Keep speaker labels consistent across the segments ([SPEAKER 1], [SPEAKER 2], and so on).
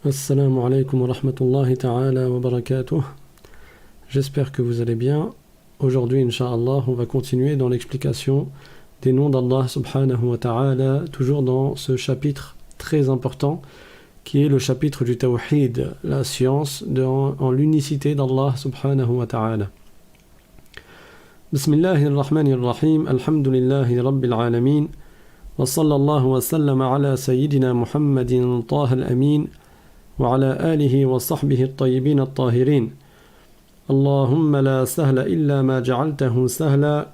[SPEAKER 1] Assalamu alaikum wa rahmatullahi ta'ala wa barakatuh. J'espère que vous allez bien. Aujourd'hui, Inch'Allah, on va continuer dans l'explication des noms d'Allah subhanahu wa ta'ala, toujours dans ce chapitre très important qui est le chapitre du Tawhid, la science en l'unicité d'Allah subhanahu wa ta'ala. Bismillahirrahmanirrahim, alhamdulillahi rabbil alamin, wa sallallahu wa sallam ala sayyidina Muhammadin taha al-amin, وعلى آله وصحبه الطيبين الطاهرين اللهم لا سهل إلا ما جعلته سهلا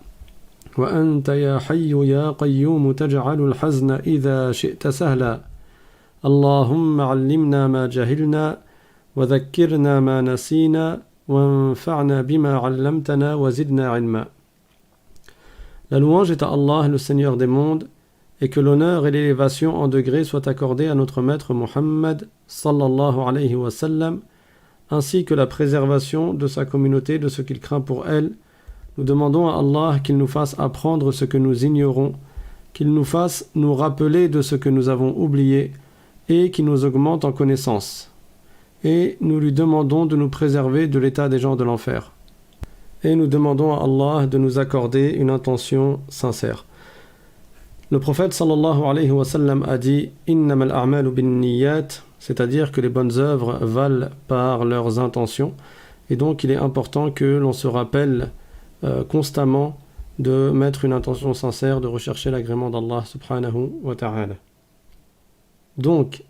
[SPEAKER 1] وأنت يا حي يا قيوم تجعل الحزن إذا شئت سهلا اللهم علمنا ما جهلنا وذكرنا ما نسينا وانفعنا بما علمتنا وزدنا علما. La louange est à Allah, le Seigneur des mondes, et que l'honneur et l'élévation en degrés soient accordés à notre maître Muhammad sallallahu alayhi wa sallam, ainsi que la préservation de sa communauté de ce qu'il craint pour elle. Nous demandons à Allah qu'il nous fasse apprendre ce que nous ignorons, qu'il nous fasse nous rappeler de ce que nous avons oublié et qu'il nous augmente en connaissance. Et nous lui demandons de nous préserver de l'état des gens de l'enfer. Et nous demandons à Allah de nous accorder une intention sincère. Le prophète sallallahu alayhi wa sallam a dit « Innamal a'malu bin niyyat », c'est-à-dire que les bonnes œuvres valent par leurs intentions. Et donc il est important que l'on se rappelle constamment de mettre une intention sincère, de rechercher l'agrément d'Allah subhanahu wa ta'ala. Donc,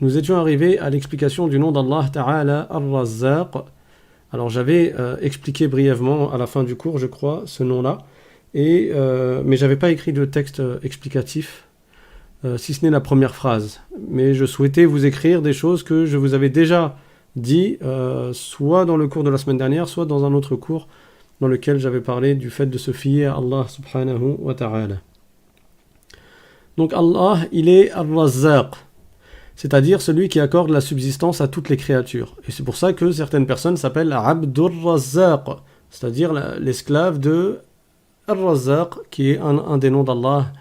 [SPEAKER 1] nous étions arrivés à l'explication du nom d'Allah ta'ala Ar-Razzaq. Alors j'avais expliqué brièvement à la fin du cours, je crois, ce nom-là. Mais j'avais pas écrit de texte explicatif, si ce n'est la première phrase. Mais je souhaitais vous écrire des choses que je vous avais déjà dit, soit dans le cours de la semaine dernière, soit dans un autre cours dans lequel j'avais parlé du fait de se fier à Allah subhanahu wa ta'ala. Donc Allah, il est Ar-Razzaq, c'est-à-dire celui qui accorde la subsistance à toutes les créatures. Et c'est pour ça que certaines personnes s'appellent Abdur Razzaq, c'est-à-dire l'esclave de Ar-Razzaq, qui est un des noms d'Allah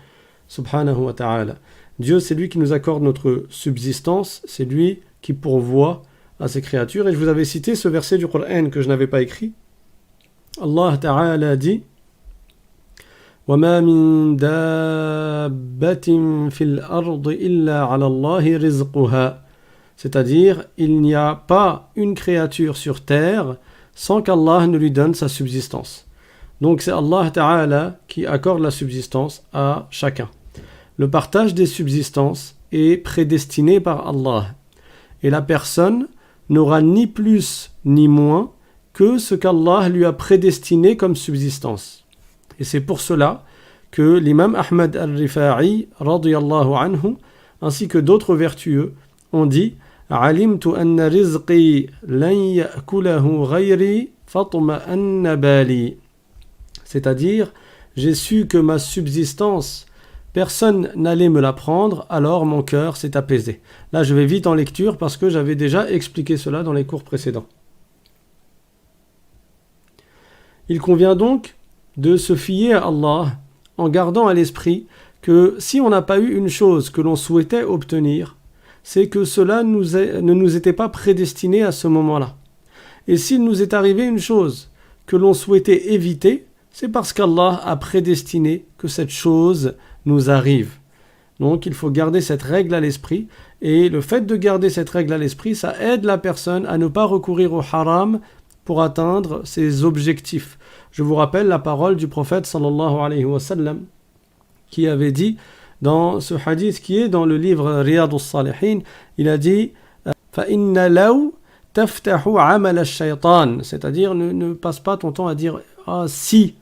[SPEAKER 1] subhanahu wa ta'ala. Dieu, c'est lui qui nous accorde notre subsistance, c'est lui qui pourvoit à ses créatures. Et je vous avais cité ce verset du Coran que je n'avais pas écrit. Allah ta'ala dit وَمَا مِن دَابَّةٍ فِي الْأَرْضِ إِلَّا عَلَى اللَّهِ رِزْقُهَا, c'est-à-dire, il n'y a pas une créature sur terre sans qu'Allah ne lui donne sa subsistance. Donc c'est Allah Ta'ala qui accorde la subsistance à chacun. Le partage des subsistances est prédestiné par Allah. Et la personne n'aura ni plus ni moins que ce qu'Allah lui a prédestiné comme subsistance. Et c'est pour cela que l'imam Ahmad al-Rifa'i, radiyallahu anhu, ainsi que d'autres vertueux, ont dit « Alimtu anna rizqi lan ya'kulahu ghayri fatma'anna bali » c'est-à-dire, j'ai su que ma subsistance, personne n'allait me la prendre, alors mon cœur s'est apaisé. Là, je vais vite en lecture parce que j'avais déjà expliqué cela dans les cours précédents. Il convient donc de se fier à Allah en gardant à l'esprit que si on n'a pas eu une chose que l'on souhaitait obtenir, c'est que cela ne nous était pas prédestiné à ce moment-là. Et s'il nous est arrivé une chose que l'on souhaitait éviter, c'est parce qu'Allah a prédestiné que cette chose nous arrive. Donc il faut garder cette règle à l'esprit, et le fait de garder cette règle à l'esprit, ça aide la personne à ne pas recourir au haram pour atteindre ses objectifs. Je vous rappelle la parole du prophète sallallahu alayhi wa sallam qui avait dit dans ce hadith qui est dans le livre Riyadus Salihin, il a dit فَإِنَّ لَوْ تَفْتَحُ عَمَلَ الشَّيْطَانِ, c'est-à-dire ne passe pas ton temps à dire ah si,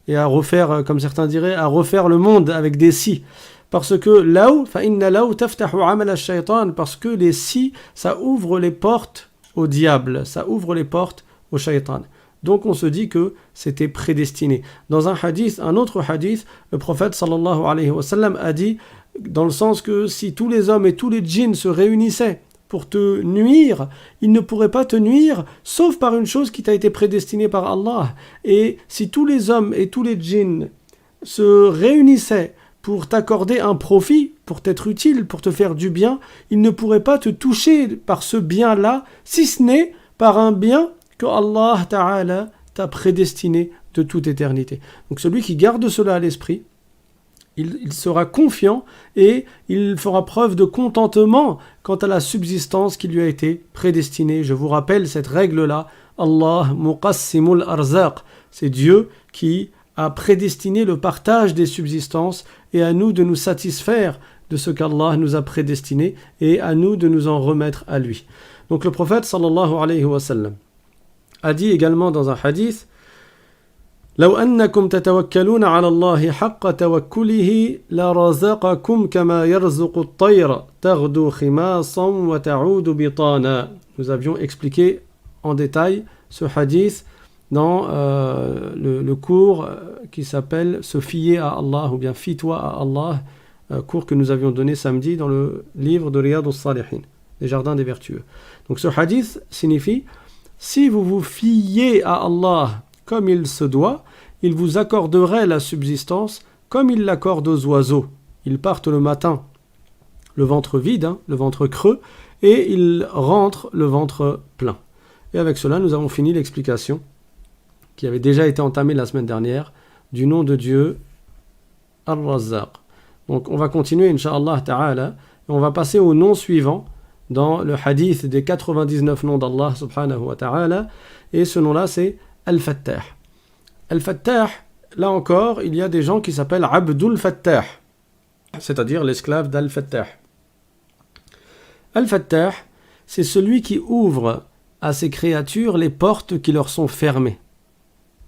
[SPEAKER 1] et à refaire, comme certains diraient, à refaire le monde avec des si. Parce que parce que les si, ça ouvre les portes au diable, ça ouvre les portes au shaitan. Donc on se dit que c'était prédestiné. Dans un hadith, un autre hadith, le prophète sallallahu alayhi wa sallam a dit, dans le sens que si tous les hommes et tous les djinns se réunissaient pour te nuire, il ne pourrait pas te nuire, sauf par une chose qui t'a été prédestinée par Allah. Et si tous les hommes et tous les djinns se réunissaient pour t'accorder un profit, pour t'être utile, pour te faire du bien, il ne pourrait pas te toucher par ce bien-là, si ce n'est par un bien que Allah Ta'ala t'a prédestiné de toute éternité. Donc celui qui garde cela à l'esprit, il sera confiant et il fera preuve de contentement quant à la subsistance qui lui a été prédestinée. Je vous rappelle cette règle-là, Allah muqassimul arzaq, c'est Dieu qui a prédestiné le partage des subsistances et à nous de nous satisfaire de ce qu'Allah nous a prédestiné et à nous de nous en remettre à lui. Donc le prophète sallallahu alayhi wa sallam a dit également dans un hadith: لو أنكم تتوكلون على الله حق توكله لرزقكم كما يرزق الطير تغدو خماصا وتعود بطانا. Nous avions expliqué en détail ce hadith dans le cours qui s'appelle Se fier à Allah ou bien Fie-toi à Allah, cours que nous avions donné samedi dans le livre de Riyad al-Salihin, les jardins des vertueux. Donc ce hadith signifie: si vous vous fiez à Allah comme il se doit, il vous accorderait la subsistance comme il l'accorde aux oiseaux. Ils partent le matin, le ventre vide, le ventre creux, et ils rentrent le ventre plein. Et avec cela, nous avons fini l'explication qui avait déjà été entamée la semaine dernière du nom de Dieu Ar-Razzaq. Donc on va continuer, Inch'Allah Ta'ala, et on va passer au nom suivant dans le hadith des 99 noms d'Allah Subhanahu wa Ta'ala, et ce nom-là c'est Al-Fattah. Al-Fattah, là encore, il y a des gens qui s'appellent Abdul Fattah, c'est-à-dire l'esclave d'Al-Fattah. Al-Fattah, c'est celui qui ouvre à ses créatures les portes qui leur sont fermées.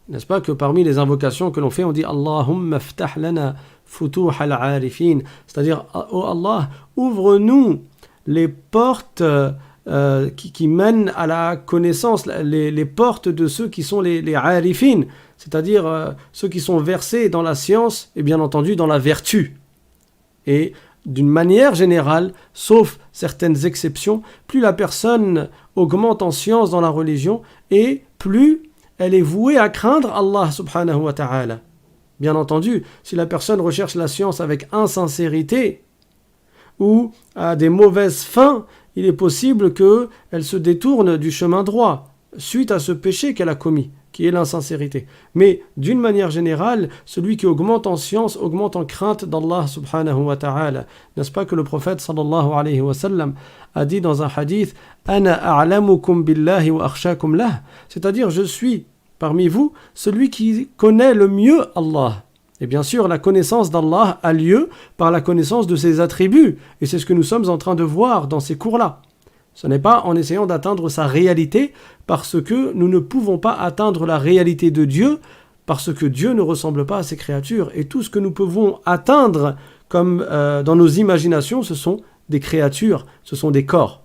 [SPEAKER 1] N'est-ce pas que parmi les invocations que l'on fait, on dit Allahumma ftah lana futuh al-arifin, c'est-à-dire oh Allah, ouvre-nous les portes qui mènent à la connaissance, les portes de ceux qui sont les arifin, c'est-à-dire ceux qui sont versés dans la science et bien entendu dans la vertu. Et d'une manière générale, sauf certaines exceptions, plus la personne augmente en science dans la religion et plus elle est vouée à craindre Allah subhanahu wa ta'ala. Bien entendu, si la personne recherche la science avec insincérité ou à des mauvaises fins, il est possible qu'elle se détourne du chemin droit suite à ce péché qu'elle a commis, qui est l'insincérité. Mais d'une manière générale, celui qui augmente en science augmente en crainte d'Allah subhanahu wa ta'ala. N'est-ce pas que le prophète sallallahu alayhi wa sallam a dit dans un hadith « Ana a'lamukum billahi wa akhshakum lah » c'est-à-dire je suis parmi vous celui qui connaît le mieux Allah. Et bien sûr, la connaissance d'Allah a lieu par la connaissance de ses attributs. Et c'est ce que nous sommes en train de voir dans ces cours-là. Ce n'est pas en essayant d'atteindre sa réalité, parce que nous ne pouvons pas atteindre la réalité de Dieu, parce que Dieu ne ressemble pas à ses créatures. Et tout ce que nous pouvons atteindre comme dans nos imaginations, ce sont des créatures, ce sont des corps.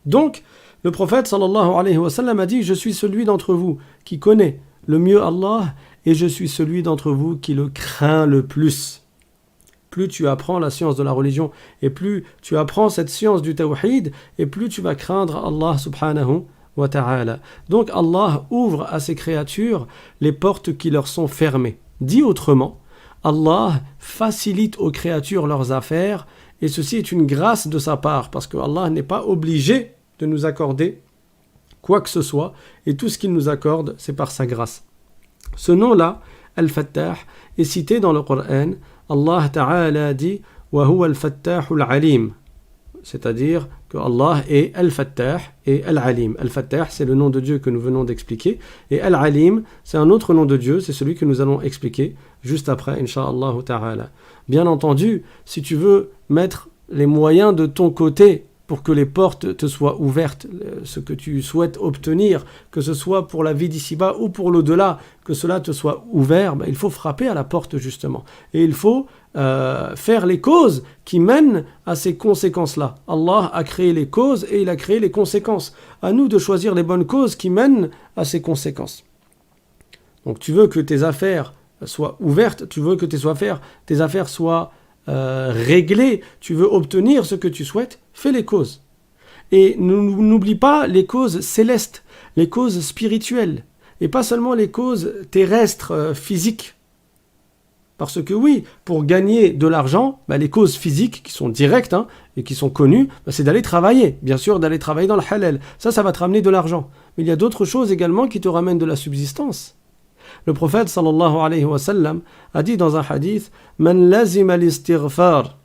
[SPEAKER 1] Donc, le prophète sallallahu alayhi wa sallam a dit « Je suis celui d'entre vous qui connaît le mieux Allah, et je suis celui d'entre vous qui le craint le plus. » Plus tu apprends la science de la religion, et plus tu apprends cette science du tawhid, et plus tu vas craindre Allah subhanahu wa ta'ala. Donc Allah ouvre à ses créatures les portes qui leur sont fermées. Dit autrement, Allah facilite aux créatures leurs affaires, et ceci est une grâce de sa part, parce que Allah n'est pas obligé de nous accorder quoi que ce soit, et tout ce qu'il nous accorde, c'est par sa grâce. Ce nom-là, Al-Fattah, est cité dans le Coran. Allah Ta'ala dit « Wa huwa al-Fattahul Alim » c'est-à-dire que Allah est Al-Fattah et Al-Alim. Al-Fattah, c'est le nom de Dieu que nous venons d'expliquer, et Al-Alim, c'est un autre nom de Dieu, c'est celui que nous allons expliquer juste après, Inch'Allah Ta'ala. Bien entendu, si tu veux mettre les moyens de ton côté pour que les portes te soient ouvertes, ce que tu souhaites obtenir, que ce soit pour la vie d'ici-bas ou pour l'au-delà, que cela te soit ouvert, il faut frapper à la porte justement. Et il faut faire les causes qui mènent à ces conséquences-là. Allah a créé les causes et il a créé les conséquences. À nous de choisir les bonnes causes qui mènent à ces conséquences. Donc tu veux que tes affaires soient ouvertes, tu veux que tes affaires soient régler, tu veux obtenir ce que tu souhaites, fais les causes. Et n'oublie pas les causes célestes, les causes spirituelles, et pas seulement les causes terrestres, physiques. Parce que oui, pour gagner de l'argent, les causes physiques qui sont directes et qui sont connues, c'est d'aller travailler. Bien sûr, d'aller travailler dans le halal. Ça va te ramener de l'argent. Mais il y a d'autres choses également qui te ramènent de la subsistance. Le prophète sallallahu alayhi wa sallam a dit dans un hadith « Man lazima l'istighfar,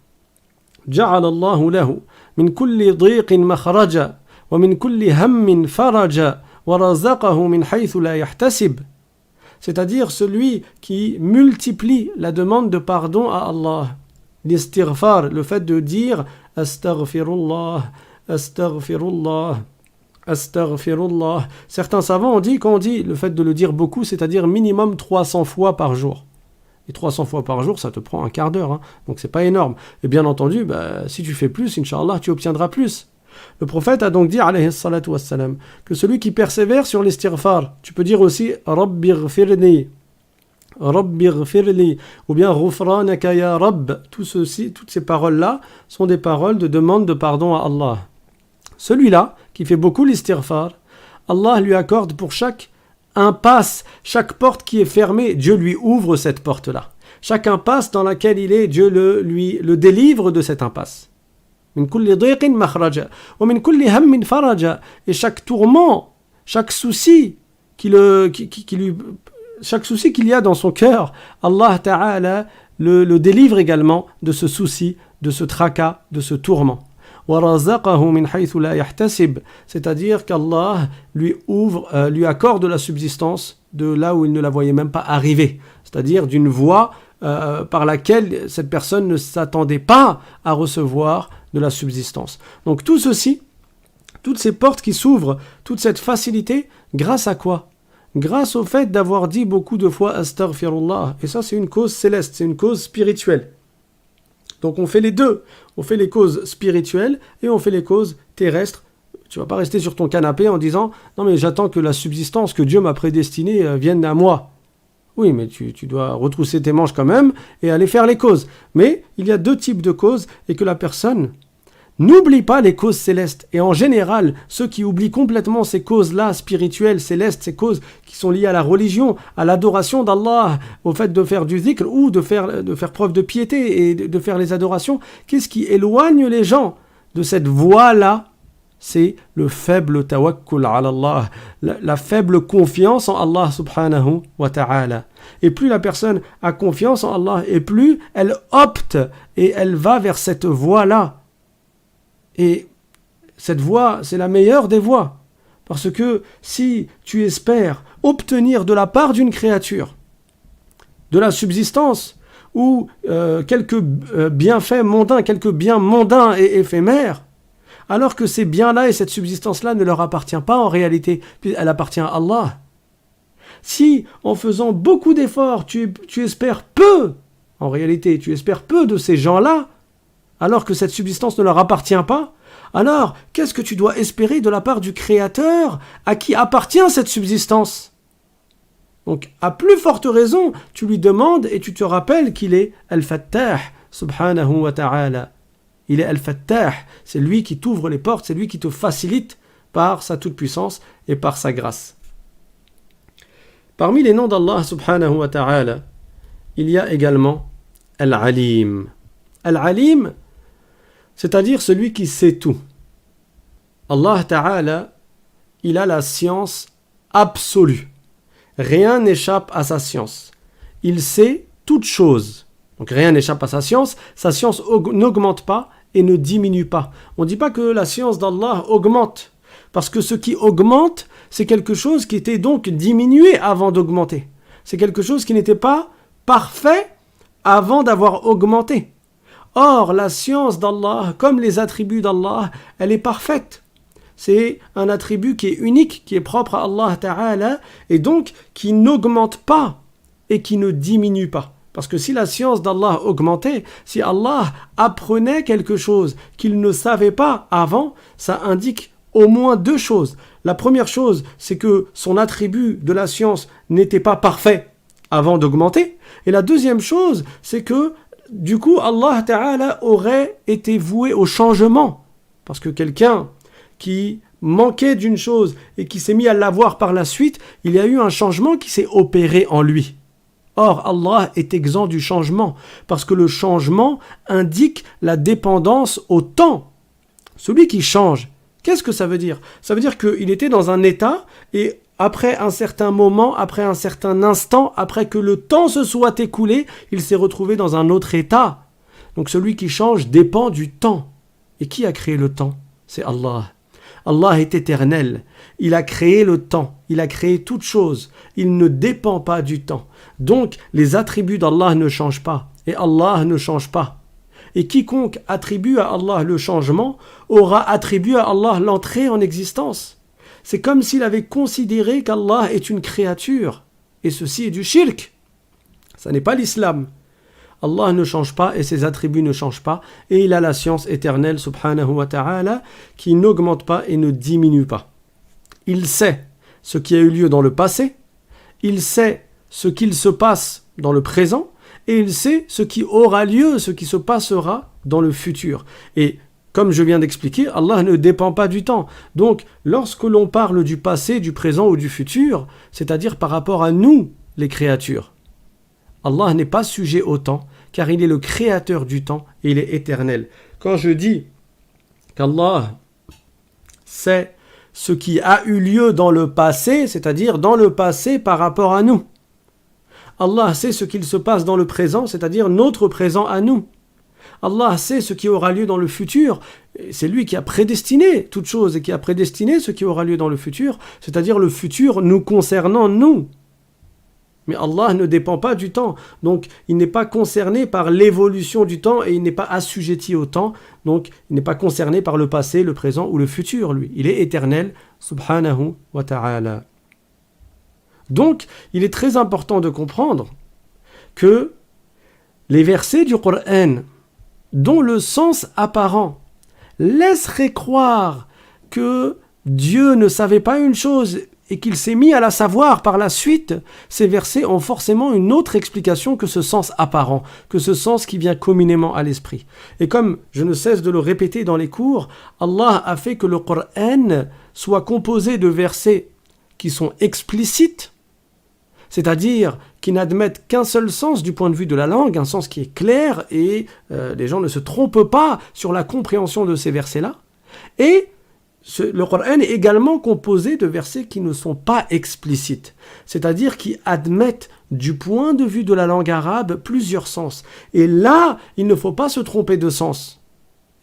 [SPEAKER 1] ja'ala Allahu lahu, min kulli dhiqin makhraja, wa min kulli hammin faraja, wa razaqahu min haythu la yahtasib » C'est-à-dire celui qui multiplie la demande de pardon à Allah. L'istighfar, le fait de dire « Astaghfirullah, astaghfirullah ». Astaghfirullah. Certains savants ont dit, quand on dit le fait de le dire beaucoup, c'est-à-dire minimum 300 fois par jour. Et 300 fois par jour, ça te prend un quart d'heure, donc c'est pas énorme. Et bien entendu, si tu fais plus, Inch'Allah, tu obtiendras plus. Le prophète a donc dit, alayhi salatu wassalam, que celui qui persévère sur l'istighfar, tu peux dire aussi Rabbighfirli, Rabbighfirli, ou bien Ghufranaka ya Rabb. Toutes ces paroles-là sont des paroles de demande de pardon à Allah. Celui-là, qui fait beaucoup l'istighfar, Allah lui accorde pour chaque impasse, chaque porte qui est fermée, Dieu lui ouvre cette porte-là. Chaque impasse dans laquelle il est, Dieu le délivre de cette impasse. Min kulli dhiqin makhraja, wa min kulli hammin faraja. Et chaque tourment, chaque souci chaque souci qu'il y a dans son cœur, Allah Ta'ala le délivre également de ce souci, de ce tracas, de ce tourment. C'est-à-dire qu'Allah lui accorde la subsistance de là où il ne la voyait même pas arriver, c'est-à-dire d'une voie par laquelle cette personne ne s'attendait pas à recevoir de la subsistance. Donc tout ceci, toutes ces portes qui s'ouvrent, toute cette facilité, grâce à quoi ? Grâce au fait d'avoir dit beaucoup de fois Astaghfirullah. Et ça, c'est une cause céleste, c'est une cause spirituelle. Donc on fait les deux. On fait les causes spirituelles et on fait les causes terrestres. Tu ne vas pas rester sur ton canapé en disant « Non mais j'attends que la subsistance que Dieu m'a prédestinée vienne à moi. » Oui, mais tu dois retrousser tes manches quand même et aller faire les causes. Mais il y a deux types de causes et que la personne n'oublie pas les causes célestes. Et en général, ceux qui oublient complètement ces causes-là, spirituelles, célestes, ces causes qui sont liées à la religion, à l'adoration d'Allah, au fait de faire du dhikr ou de faire preuve de piété et de faire les adorations, qu'est-ce qui éloigne les gens de cette voie-là ? C'est le faible tawakkul ala Allah, la faible confiance en Allah subhanahu wa ta'ala. Et plus la personne a confiance en Allah, et plus elle opte et elle va vers cette voie-là. Et cette voie, c'est la meilleure des voies. Parce que si tu espères obtenir de la part d'une créature de la subsistance ou quelques bienfaits mondains, quelques biens mondains et éphémères, alors que ces biens-là et cette subsistance-là ne leur appartient pas en réalité, puis elle appartient à Allah. Si en faisant beaucoup d'efforts, tu espères peu, en réalité tu espères peu de ces gens-là, alors que cette subsistance ne leur appartient pas, alors qu'est-ce que tu dois espérer de la part du Créateur à qui appartient cette subsistance ? Donc, à plus forte raison, tu lui demandes et tu te rappelles qu'il est Al-Fattah, subhanahu wa ta'ala. Il est Al-Fattah, c'est lui qui t'ouvre les portes, c'est lui qui te facilite par sa toute-puissance et par sa grâce. Parmi les noms d'Allah, subhanahu wa ta'ala, il y a également Al-Alim. Al-Alim, c'est-à-dire celui qui sait tout. Allah Ta'ala, il a la science absolue. Rien n'échappe à sa science. Il sait toutes choses. Donc rien n'échappe à sa science n'augmente pas et ne diminue pas. On ne dit pas que la science d'Allah augmente, parce que ce qui augmente, c'est quelque chose qui était donc diminué avant d'augmenter. C'est quelque chose qui n'était pas parfait avant d'avoir augmenté. Or, la science d'Allah, comme les attributs d'Allah, elle est parfaite. C'est un attribut qui est unique, qui est propre à Allah Ta'ala, et donc qui n'augmente pas et qui ne diminue pas. Parce que si la science d'Allah augmentait, si Allah apprenait quelque chose qu'il ne savait pas avant, ça indique au moins deux choses. La première chose, c'est que son attribut de la science n'était pas parfait avant d'augmenter. Et la deuxième chose, c'est que du coup, Allah Ta'ala aurait été voué au changement. Parce que quelqu'un qui manquait d'une chose et qui s'est mis à l'avoir par la suite, il y a eu un changement qui s'est opéré en lui. Or, Allah est exempt du changement, parce que le changement indique la dépendance au temps. Celui qui change, qu'est-ce que ça veut dire? Ça veut dire qu'il était dans un état, et après un certain moment, après un certain instant, après que le temps se soit écoulé, il s'est retrouvé dans un autre état. Donc celui qui change dépend du temps. Et qui a créé le temps? C'est Allah. Allah est éternel. Il a créé le temps. Il a créé toute chose. Il ne dépend pas du temps. Donc, les attributs d'Allah ne changent pas. Et Allah ne change pas. Et quiconque attribue à Allah le changement aura attribué à Allah l'entrée en existence. C'est comme s'il avait considéré qu'Allah est une créature. Et ceci est du shirk. Ça n'est pas l'islam. Allah ne change pas et ses attributs ne changent pas. Et il a la science éternelle, subhanahu wa ta'ala, qui n'augmente pas et ne diminue pas. Il sait ce qui a eu lieu dans le passé. Il sait ce qu'il se passe dans le présent. Et il sait ce qui aura lieu, ce qui se passera dans le futur. Et comme je viens d'expliquer, Allah ne dépend pas du temps. Donc, lorsque l'on parle du passé, du présent ou du futur, c'est-à-dire par rapport à nous, les créatures, Allah n'est pas sujet au temps, car il est le créateur du temps et il est éternel. Quand je dis qu'Allah sait ce qui a eu lieu dans le passé, c'est-à-dire dans le passé par rapport à nous. Allah sait ce qu'il se passe dans le présent, c'est-à-dire notre présent à nous. Allah sait ce qui aura lieu dans le futur. C'est lui qui a prédestiné toute chose et qui a prédestiné ce qui aura lieu dans le futur, c'est-à-dire le futur nous concernant nous. Mais Allah ne dépend pas du temps, donc il n'est pas concerné par l'évolution du temps et il n'est pas assujetti au temps, donc il n'est pas concerné par le passé, le présent ou le futur, lui. Il est éternel, subhanahu wa ta'ala. Donc, il est très important de comprendre que les versets du Coran, dont le sens apparent laisserait croire que Dieu ne savait pas une chose et qu'il s'est mis à la savoir par la suite, ces versets ont forcément une autre explication que ce sens apparent, que ce sens qui vient communément à l'esprit. Et comme je ne cesse de le répéter dans les cours, Allah a fait que le Coran soit composé de versets qui sont explicites, c'est-à-dire qui n'admettent qu'un seul sens du point de vue de la langue, un sens qui est clair et les gens ne se trompent pas sur la compréhension de ces versets-là. Et le Coran est également composé de versets qui ne sont pas explicites, c'est-à-dire qui admettent du point de vue de la langue arabe plusieurs sens. Et là, il ne faut pas se tromper de sens.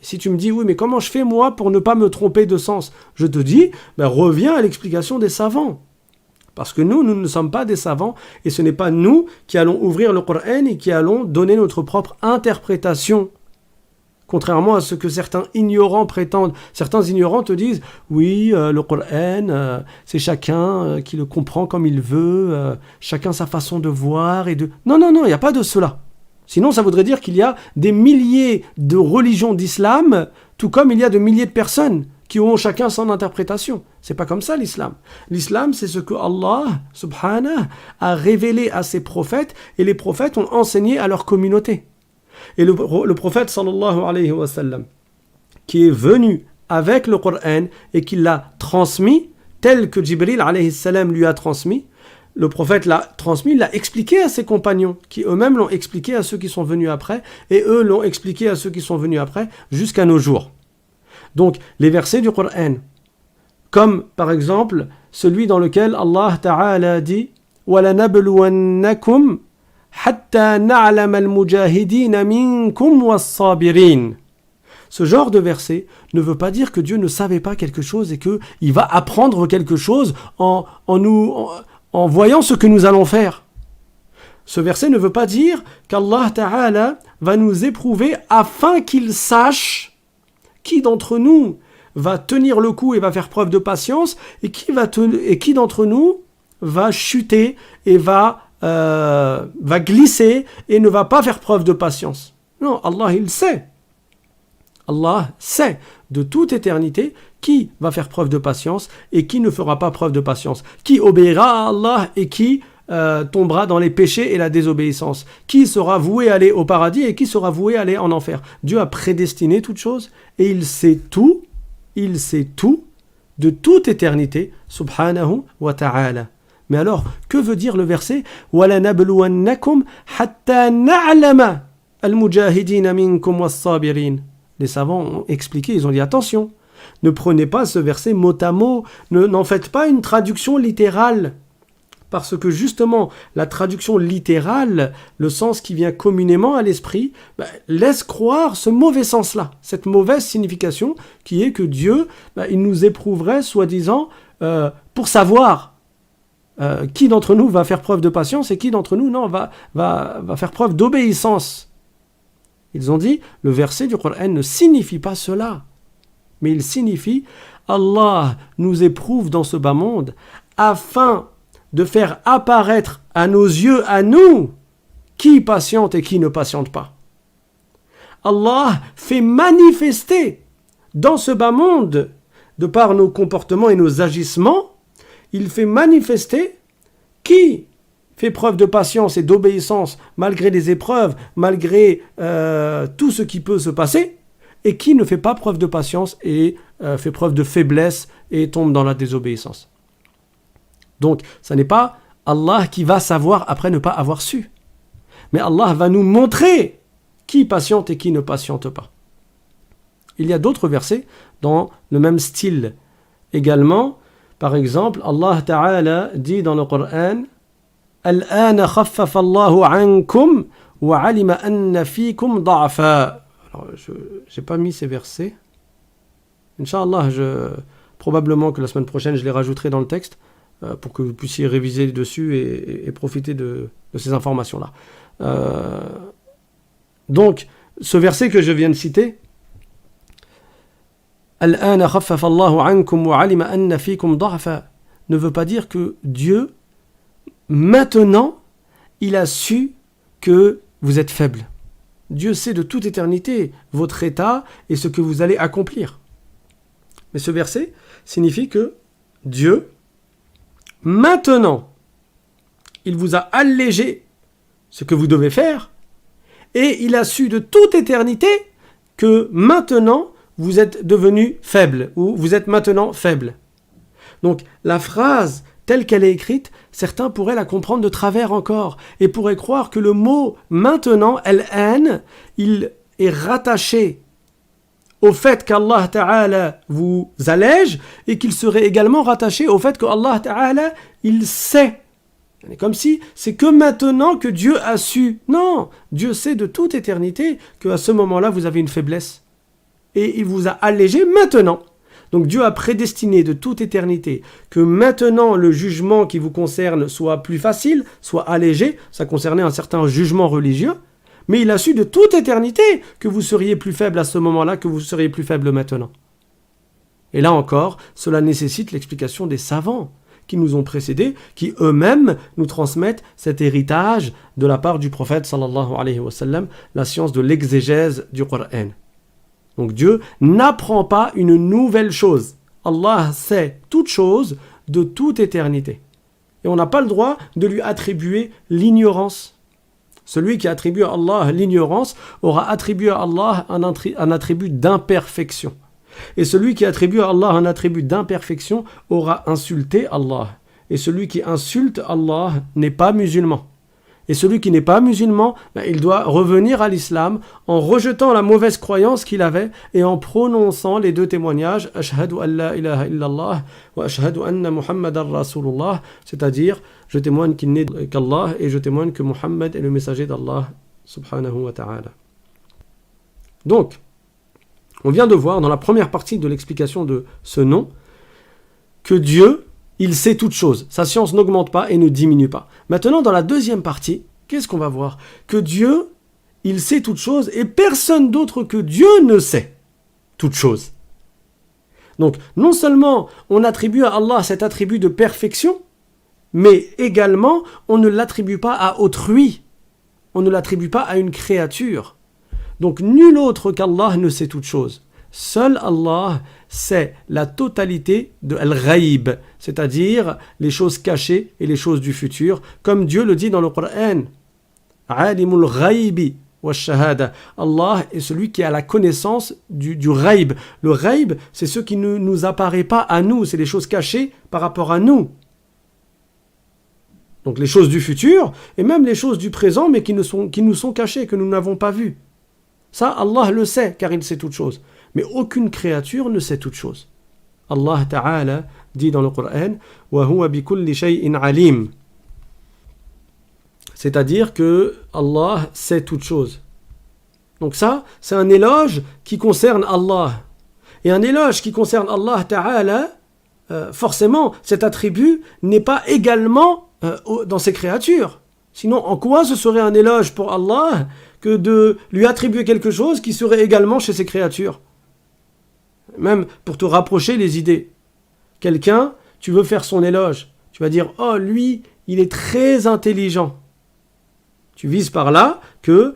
[SPEAKER 1] Si tu me dis, oui, mais comment je fais moi pour ne pas me tromper de sens? Je te dis, reviens à l'explication des savants. Parce que nous ne sommes pas des savants et ce n'est pas nous qui allons ouvrir le Coran et qui allons donner notre propre interprétation. Contrairement à ce que certains ignorants prétendent. Certains ignorants te disent, oui, le Coran, c'est chacun qui le comprend comme il veut, chacun sa façon de voir et de... Non, il n'y a pas de cela. Sinon, ça voudrait dire qu'il y a des milliers de religions d'islam, tout comme il y a de milliers de personnes qui ont chacun son interprétation. C'est pas comme ça l'islam. L'islam, c'est ce que Allah, subhanahu, a révélé à ses prophètes et les prophètes ont enseigné à leur communauté. Et le prophète sallallahu alayhi wa sallam, qui est venu avec le Coran et qui l'a transmis, tel que Jibril alayhi salam lui a transmis, le prophète l'a transmis, l'a expliqué à ses compagnons, qui eux-mêmes l'ont expliqué à ceux qui sont venus après, et eux l'ont expliqué à ceux qui sont venus après, jusqu'à nos jours. Donc, les versets du Coran, comme par exemple celui dans lequel Allah Ta'ala dit « وَلَنَبْلُوَنَّكُمْ حَتَّى نَعْلَمَ الْمُجَاهِدِينَ مِنْكُمْ وَالصَّابِرِينَ » Ce genre de verset ne veut pas dire que Dieu ne savait pas quelque chose et qu'il va apprendre quelque chose en voyant ce que nous allons faire. Ce verset ne veut pas dire qu'Allah Ta'ala va nous éprouver afin qu'il sache qui d'entre nous va tenir le coup et va faire preuve de patience et qui d'entre nous va chuter et va glisser et ne va pas faire preuve de patience. Non, Allah il sait. Allah sait de toute éternité qui va faire preuve de patience et qui ne fera pas preuve de patience, qui obéira à Allah et qui tombera dans les péchés et la désobéissance, qui sera voué à aller au paradis et qui sera voué à aller en enfer. Dieu a prédestiné toutes choses et il sait tout de toute éternité, subhanahu wa ta'ala. Mais alors, que veut dire le verset وَلَنَبْلُوَنَّكُمْ حَتَّى نَعْلَمَ الْمُجَاهِدِينَ مِنْكُمْ وَالصَّابِرِينَ. Les savants ont expliqué, ils ont dit attention, ne prenez pas ce verset mot à mot, n'en faites pas une traduction littérale. Parce que justement, la traduction littérale, le sens qui vient communément à l'esprit, laisse croire ce mauvais sens-là, cette mauvaise signification qui est que Dieu, il nous éprouverait, soi-disant, pour savoir qui d'entre nous va faire preuve de patience et qui d'entre nous va faire preuve d'obéissance. Ils ont dit, le verset du Coran ne signifie pas cela, mais il signifie Allah nous éprouve dans ce bas monde afin de faire apparaître à nos yeux, à nous, qui patiente et qui ne patiente pas. Allah fait manifester dans ce bas monde, de par nos comportements et nos agissements, il fait manifester qui fait preuve de patience et d'obéissance malgré les épreuves, malgré tout ce qui peut se passer, et qui ne fait pas preuve de patience et fait preuve de faiblesse et tombe dans la désobéissance. Donc, ce n'est pas Allah qui va savoir après ne pas avoir su. Mais Allah va nous montrer qui patiente et qui ne patiente pas. Il y a d'autres versets dans le même style. Également, par exemple, Allah Ta'ala dit dans le Coran « Al-ana khaffafa Allahu ankum wa alima anna fikum da'fa » Alors, je n'ai pas mis ces versets. Inch'Allah, probablement que la semaine prochaine, je les rajouterai dans le texte. Pour que vous puissiez réviser dessus et profiter de ces informations-là. Donc, ce verset que je viens de citer, Al-ana khaffafa Allahu ankum wa alima anna fikum da'fa, ne veut pas dire que Dieu, maintenant, il a su que vous êtes faible. Dieu sait de toute éternité votre état et ce que vous allez accomplir. Mais ce verset signifie que Dieu, maintenant, il vous a allégé ce que vous devez faire et il a su de toute éternité que maintenant vous êtes devenu faible ou vous êtes maintenant faible. Donc la phrase telle qu'elle est écrite, certains pourraient la comprendre de travers encore et pourraient croire que le mot maintenant, al-an, il est rattaché au fait qu'Allah Ta'ala vous allège et qu'il serait également rattaché au fait qu'Allah Ta'ala, il sait. Comme si c'est que maintenant que Dieu a su. Non, Dieu sait de toute éternité qu'à ce moment-là, vous avez une faiblesse. Et il vous a allégé maintenant. Donc Dieu a prédestiné de toute éternité que maintenant le jugement qui vous concerne soit plus facile, soit allégé. Ça concernait un certain jugement religieux. Mais il a su de toute éternité que vous seriez plus faible à ce moment-là, que vous seriez plus faible maintenant. Et là encore, cela nécessite l'explication des savants qui nous ont précédés, qui eux-mêmes nous transmettent cet héritage de la part du prophète sallallahu alayhi wa sallam, la science de l'exégèse du Coran. Donc Dieu n'apprend pas une nouvelle chose. Allah sait toute chose de toute éternité. Et on n'a pas le droit de lui attribuer l'ignorance. Celui qui attribue à Allah l'ignorance aura attribué à Allah un attribut d'imperfection. Et celui qui attribue à Allah un attribut d'imperfection aura insulté Allah. Et celui qui insulte Allah n'est pas musulman. Et celui qui n'est pas musulman, il doit revenir à l'islam en rejetant la mauvaise croyance qu'il avait et en prononçant les deux témoignages Ashhadu an la ilaha illallah wa ashhadu anna Muhammadan Rasulullah, c'est-à-dire je témoigne qu'il n'est qu'Allah et je témoigne que Muhammad est le messager d'Allah subhanahu wa ta'ala. Donc, on vient de voir dans la première partie de l'explication de ce nom que Dieu, il sait toutes choses. Sa science n'augmente pas et ne diminue pas. Maintenant, dans la deuxième partie, qu'est-ce qu'on va voir? Que Dieu, il sait toutes choses et personne d'autre que Dieu ne sait toutes choses. Donc, non seulement on attribue à Allah cet attribut de perfection, mais également on ne l'attribue pas à autrui. On ne l'attribue pas à une créature. Donc, nul autre qu'Allah ne sait toutes choses. Seul Allah sait la totalité de al-ghaib, c'est-à-dire les choses cachées et les choses du futur, comme Dieu le dit dans le Coran. Alimul ghaibi wa shahada. Allah est celui qui a la connaissance du ghaib. Le ghaib, c'est ce qui ne nous apparaît pas à nous, c'est les choses cachées par rapport à nous. Donc les choses du futur, et même les choses du présent, mais qui nous sont cachées, que nous n'avons pas vues. Ça, Allah le sait, car il sait toutes choses. Mais aucune créature ne sait toutes choses. Allah Ta'ala dit dans le Coran « Wa huwa bi kulli shay'in alim » c'est-à-dire que Allah sait toutes choses. Donc ça, c'est un éloge qui concerne Allah. Et un éloge qui concerne Allah Ta'ala, forcément, cet attribut n'est pas également dans ses créatures. Sinon, en quoi ce serait un éloge pour Allah que de lui attribuer quelque chose qui serait également chez ses créatures? Même pour te rapprocher les idées. Quelqu'un, tu veux faire son éloge. Tu vas dire, oh, lui, il est très intelligent. Tu vises par là que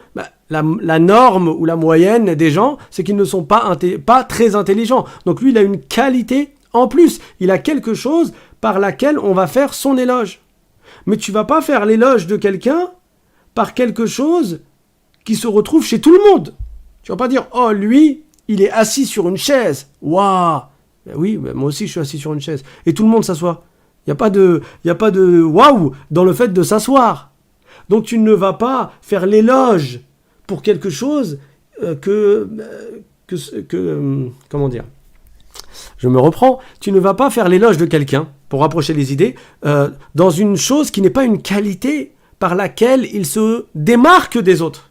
[SPEAKER 1] la norme ou la moyenne des gens, c'est qu'ils ne sont pas très intelligents. Donc lui, il a une qualité en plus. Il a quelque chose par laquelle on va faire son éloge. Mais tu ne vas pas faire l'éloge de quelqu'un par quelque chose qui se retrouve chez tout le monde. Tu ne vas pas dire, oh, lui, il est assis sur une chaise. Waouh! Ben oui, ben moi aussi, je suis assis sur une chaise. Et tout le monde s'assoit. Il n'y a pas de waouh dans le fait de s'asseoir. Donc tu ne vas pas faire l'éloge pour quelque chose comment dire? Je me reprends. Tu ne vas pas faire l'éloge de quelqu'un, pour rapprocher les idées, dans une chose qui n'est pas une qualité par laquelle il se démarque des autres.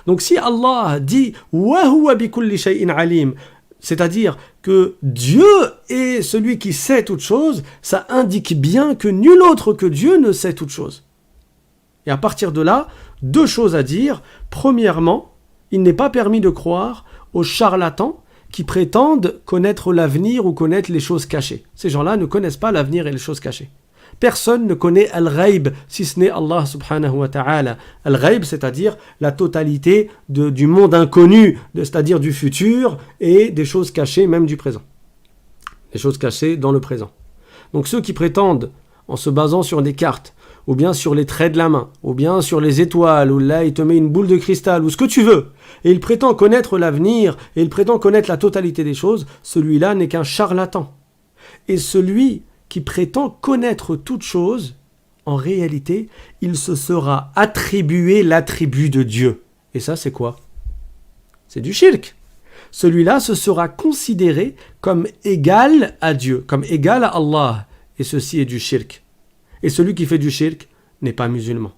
[SPEAKER 1] Donc si Allah dit « Wa huwa bi kulli shay'in alim », c'est-à-dire que Dieu est celui qui sait toutes choses, ça indique bien que nul autre que Dieu ne sait toutes choses. Et à partir de là, deux choses à dire. Premièrement, il n'est pas permis de croire aux charlatans qui prétendent connaître l'avenir ou connaître les choses cachées. Ces gens-là ne connaissent pas l'avenir et les choses cachées. Personne ne connaît Al-Ghaib si ce n'est Allah subhanahu wa ta'ala. Al-Ghaib, c'est-à-dire la totalité du monde inconnu, c'est-à-dire du futur et des choses cachées même du présent. Les choses cachées dans le présent. Donc ceux qui prétendent, en se basant sur des cartes, ou bien sur les traits de la main, ou bien sur les étoiles, ou là il te met une boule de cristal, ou ce que tu veux, et il prétend connaître l'avenir, et il prétend connaître la totalité des choses, celui-là n'est qu'un charlatan. Et celui qui prétend connaître toutes choses, en réalité, il se sera attribué l'attribut de Dieu. Et ça, c'est quoi? C'est du shirk. Celui-là se sera considéré comme égal à Dieu, comme égal à Allah. Et ceci est du shirk. Et celui qui fait du shirk n'est pas musulman.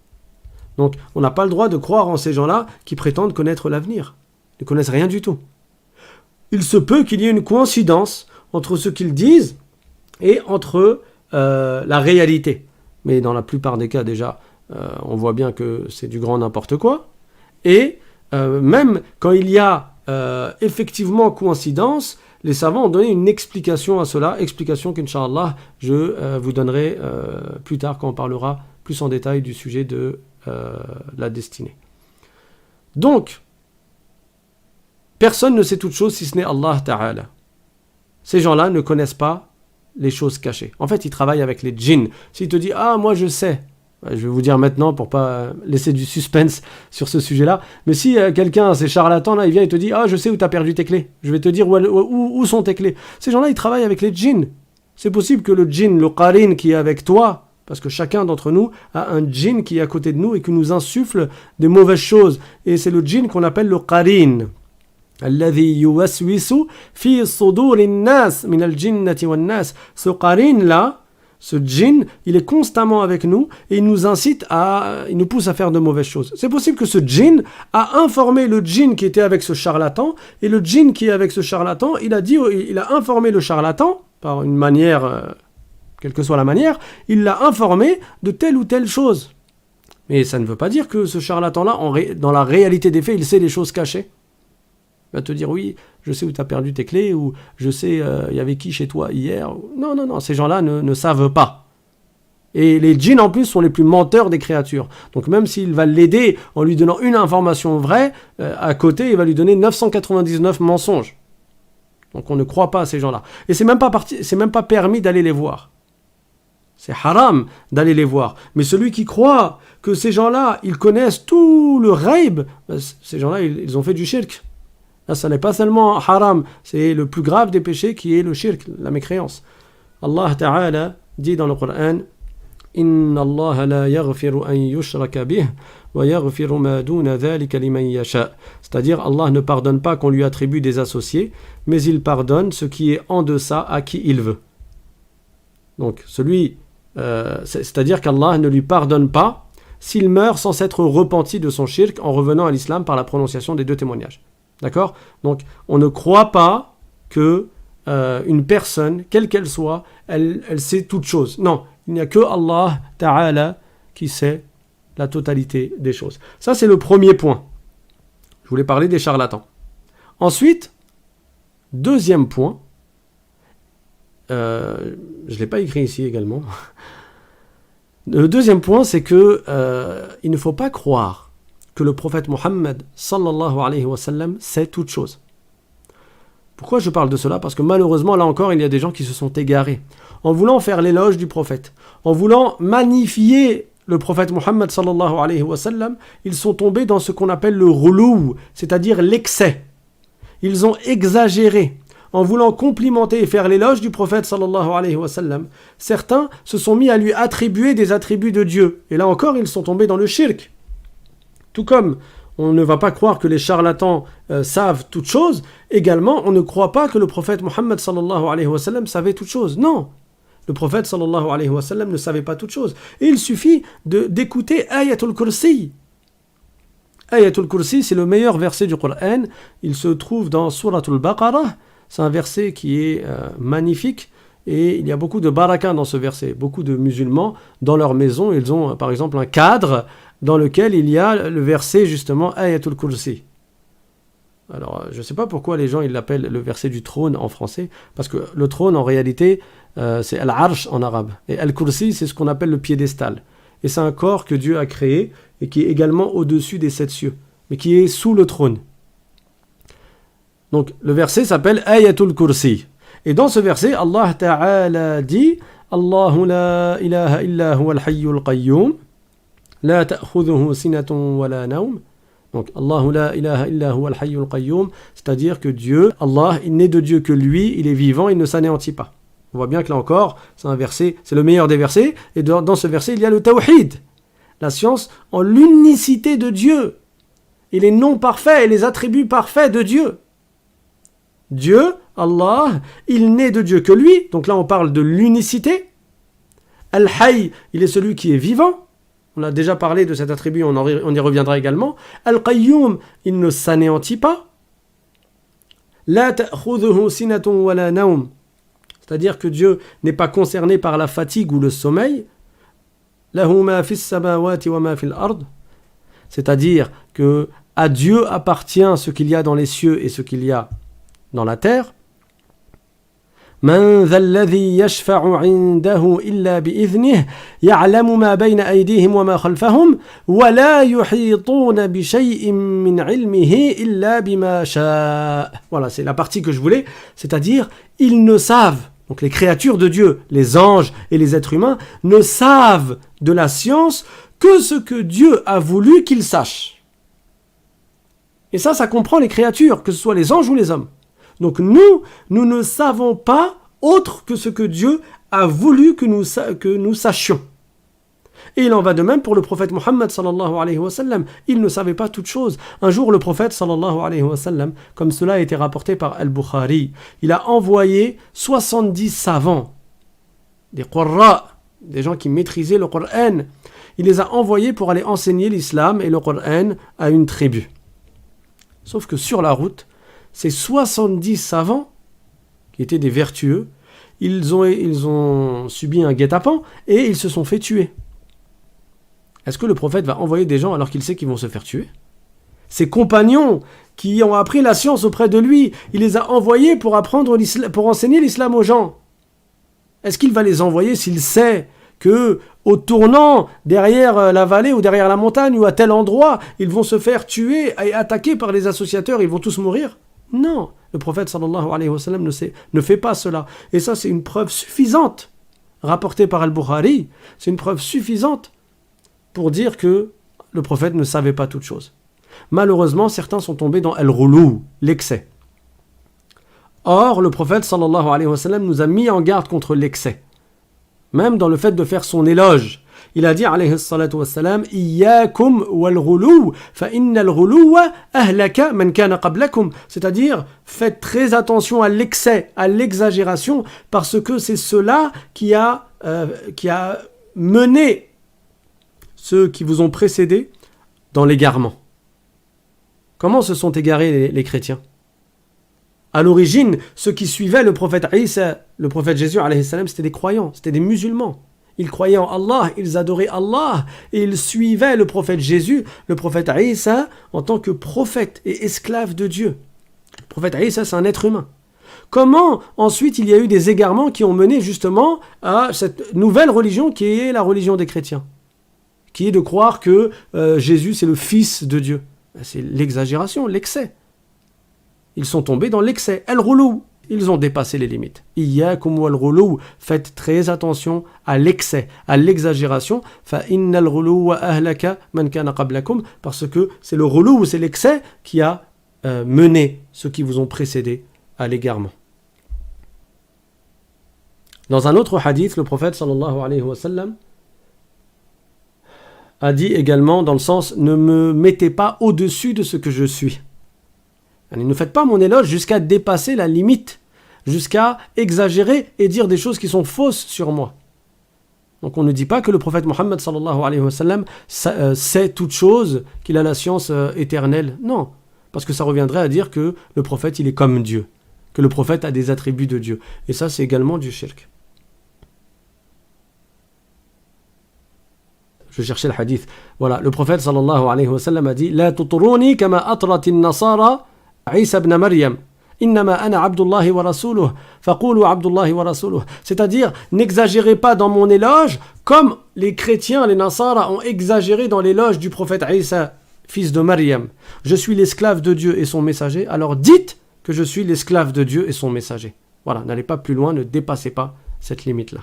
[SPEAKER 1] Donc, on n'a pas le droit de croire en ces gens-là qui prétendent connaître l'avenir. Ils ne connaissent rien du tout. Il se peut qu'il y ait une coïncidence entre ce qu'ils disent et entre la réalité. Mais dans la plupart des cas, déjà, on voit bien que c'est du grand n'importe quoi. Et même quand il y a effectivement coïncidence, les savants ont donné une explication à cela, explication qu'Inch'Allah, je vous donnerai plus tard quand on parlera plus en détail du sujet de la destinée. Donc, personne ne sait toute chose si ce n'est Allah Ta'ala. Ces gens-là ne connaissent pas les choses cachées. En fait, ils travaillent avec les djinns. S'il te dit « Ah, moi je sais », je vais vous dire maintenant pour pas laisser du suspense sur ce sujet-là. Mais si quelqu'un, ces charlatans-là, il vient et te dit « Ah, je sais où tu as perdu tes clés. Je vais te dire où sont tes clés. » Ces gens-là, ils travaillent avec les djinns. C'est possible que le djinn, le qarin qui est avec toi, parce que chacun d'entre nous a un djinn qui est à côté de nous et qui nous insuffle des mauvaises choses. Et c'est le djinn qu'on appelle le qarin. الذي يوسوس في صدور الناس من الجنة والناس. Ce qarin là, ce djinn, il est constamment avec nous et il nous il nous pousse à faire de mauvaises choses. C'est possible que ce djinn a informé le djinn qui était avec ce charlatan, et le djinn qui est avec ce charlatan, il a informé le charlatan par une manière, quelle que soit la manière, il l'a informé de telle ou telle chose. Mais ça ne veut pas dire que ce charlatan-là, dans la réalité des faits, il sait les choses cachées. Il va te dire, oui, je sais où tu as perdu tes clés, ou je sais, il y avait qui chez toi hier. Non, ces gens-là ne savent pas. Et les djinns, en plus, sont les plus menteurs des créatures. Donc même s'il va l'aider en lui donnant une information vraie, à côté, il va lui donner 999 mensonges. Donc on ne croit pas à ces gens-là. Et c'est même pas permis d'aller les voir. C'est haram d'aller les voir. Mais celui qui croit que ces gens-là, ils connaissent tout le ghaib, ces gens-là, ils ont fait du shirk. Là, ça n'est pas seulement haram, c'est le plus grave des péchés qui est le shirk, la mécréance. Allah Ta'ala dit dans le Coran Inna Allah la yaghfiru an yushraka bih wa yaghfiru ma duna dhalika liman yasha. C'est-à-dire, Allah ne pardonne pas qu'on lui attribue des associés, mais il pardonne ce qui est en deçà à qui il veut. Donc, c'est-à-dire qu'Allah ne lui pardonne pas s'il meurt sans s'être repenti de son shirk en revenant à l'islam par la prononciation des 2 témoignages. D'accord ? Donc, on ne croit pas que une personne, quelle qu'elle soit, elle sait toute chose. Non, il n'y a que Allah Ta'ala qui sait la totalité des choses. Ça, c'est le premier point. Je voulais parler des charlatans. Ensuite, deuxième point, je ne l'ai pas écrit ici également. Le deuxième point, c'est que il ne faut pas croire que le prophète Mohammed sallallahu alayhi wa sallam sait toute chose. Pourquoi je parle de cela ? Parce que malheureusement, là encore, il y a des gens qui se sont égarés. En voulant faire l'éloge du prophète, en voulant magnifier le prophète Mohammed sallallahu alayhi wa sallam, ils sont tombés dans ce qu'on appelle le ghulou, c'est-à-dire l'excès. Ils ont exagéré. En voulant complimenter et faire l'éloge du prophète sallallahu alayhi wa sallam, certains se sont mis à lui attribuer des attributs de Dieu. Et là encore, ils sont tombés dans le shirk. Tout comme on ne va pas croire que les charlatans savent toutes choses, également, on ne croit pas que le prophète Mohammed sallallahu alayhi wa sallam savait toutes choses. Non, le prophète sallallahu alayhi wa sallam ne savait pas toutes choses. Et il suffit d'écouter Ayatul Kursi. Ayatul Kursi, c'est le meilleur verset du Coran. Il se trouve dans Suratul Baqarah. C'est un verset qui est magnifique. Et il y a beaucoup de baraka dans ce verset. Beaucoup de musulmans, dans leur maison, ils ont par exemple un cadre dans lequel il y a le verset justement Ayatul Kursi. Alors, je ne sais pas pourquoi les gens ils l'appellent le verset du trône en français, parce que le trône en réalité c'est Al-Arsh en arabe. Et Al-Kursi c'est ce qu'on appelle le piédestal. Et c'est un corps que Dieu a créé et qui est également au-dessus des 7 cieux, mais qui est sous le trône. Donc le verset s'appelle Ayatul Kursi. Et dans ce verset, Allah Ta'ala dit Allahu la ilaha illa huwa al-hayyul qayyum la ta'khudhuhu sinatun wa la nawm. Donc Allahu la ilaha illa huwa al-hayyul qayyum, c'est-à-dire que Dieu, Allah, il n'est de Dieu que lui, il est vivant, il ne s'anéantit pas. On voit bien que là encore, c'est un verset, c'est le meilleur des versets, et dans ce verset, il y a le tawhid, la science en l'unicité de Dieu, et les noms parfaits et les attributs parfaits de Dieu. Dieu, Allah, il n'est de Dieu que lui, donc là on parle de l'unicité. Al-Hayy, il est celui qui est vivant. On a déjà parlé de cet attribut, on y reviendra également. Al-Qayyum, il ne s'anéantit pas. La ta'khudhuhu sinatun wa la nawm. C'est-à-dire que Dieu n'est pas concerné par la fatigue ou le sommeil. Lahu ma fis samawati wa ma fil ard. C'est-à-dire que à Dieu appartient ce qu'il y a dans les cieux et ce qu'il y a dans la terre. من ذا الذي يشفع عنده إلا بإذنه يعلم ما بين أيديهم وما خلفهم ولا يحيطون بشيء من علمه إلا بما شاء. Voilà, c'est la partie que je voulais, c'est-à-dire ils ne savent, donc les créatures de Dieu, les anges et les êtres humains, ne savent de la science que ce que Dieu a voulu qu'ils sachent. Et ça comprend les créatures, que ce soit les anges ou les hommes. Donc nous ne savons pas autre que ce que Dieu a voulu que nous sachions. Et il en va de même pour le prophète Mohammed sallallahu alayhi wa sallam. Il ne savait pas toutes choses. Un jour, le prophète sallallahu alayhi wa sallam, comme cela a été rapporté par Al-Bukhari, il a envoyé 70 savants, des qurra, des gens qui maîtrisaient le Coran. Il les a envoyés pour aller enseigner l'islam et le Coran à une tribu. Sauf que sur la route, ces 70 savants, qui étaient des vertueux, ils ont subi un guet-apens et ils se sont fait tuer. Est-ce que le prophète va envoyer des gens alors qu'il sait qu'ils vont se faire tuer ? Ses compagnons qui ont appris la science auprès de lui, il les a envoyés pour enseigner l'islam aux gens. Est-ce qu'il va les envoyer s'il sait que au tournant, derrière la vallée ou derrière la montagne ou à tel endroit, ils vont se faire tuer et attaquer par les associateurs, ils vont tous mourir ? Non, le prophète sallallahu alayhi wa sallam ne fait pas cela. Et ça, c'est une preuve suffisante, rapportée par Al-Bukhari, c'est une preuve suffisante pour dire que le prophète ne savait pas toutes choses. Malheureusement, certains sont tombés dans Al-Ghulou, l'excès. Or, le prophète sallallahu alayhi wa sallam nous a mis en garde contre l'excès. Même dans le fait de faire son éloge. Il a dit, alayhi salatu wassalam, Iyyakum wal-ghuluw, fa innal ghuluwa ahlaka man kana qablakum. C'est-à-dire, faites très attention à l'excès, à l'exagération, parce que c'est cela qui a mené ceux qui vous ont précédés dans l'égarement. Comment se sont égarés les chrétiens? À l'origine, ceux qui suivaient le prophète Isa, le prophète Jésus, alayhi salam, c'était des croyants, c'était des musulmans. Ils croyaient en Allah, ils adoraient Allah et ils suivaient le prophète Jésus, le prophète Isa, en tant que prophète et esclave de Dieu. Le prophète Isa, c'est un être humain. Comment ensuite il y a eu des égarements qui ont mené justement à cette nouvelle religion qui est la religion des chrétiens, qui est de croire que Jésus c'est le fils de Dieu. C'est l'exagération, l'excès. Ils sont tombés dans l'excès. Al-Ghuluw, ils ont dépassé les limites. Iyyakum wal-Ghuluw, faites très attention à l'excès, à l'exagération. Fa innal ghuluwa ahlaka man kana qablakum, parce que c'est le ghuluw, c'est l'excès qui a mené ceux qui vous ont précédés à l'égarement. Dans un autre hadith, le prophète sallallahu alayhi wa sallam a dit également dans le sens, ne me mettez pas au-dessus de ce que je suis. Ne faites pas mon éloge jusqu'à dépasser la limite, jusqu'à exagérer et dire des choses qui sont fausses sur moi. Donc on ne dit pas que le prophète Mohammed sallallahu alayhi wa sallam sait toute chose, qu'il a la science éternelle. Non, parce que ça reviendrait à dire que le prophète il est comme Dieu, que le prophète a des attributs de Dieu. Et ça c'est également du shirk. Je cherchais le hadith. Voilà, le prophète sallallahu alayhi wa sallam a dit La tuturuni kama atratin nasara Isa ibn Maryam. Innama ana abdullahi wa rasuluh. Faqulu abdullahi wa rasuluh. C'est-à-dire, n'exagérez pas dans mon éloge comme les chrétiens, les nasara, ont exagéré dans l'éloge du prophète Isa, fils de Maryam. Je suis l'esclave de Dieu et son messager. Alors dites que je suis l'esclave de Dieu et son messager. Voilà, n'allez pas plus loin, ne dépassez pas cette limite-là.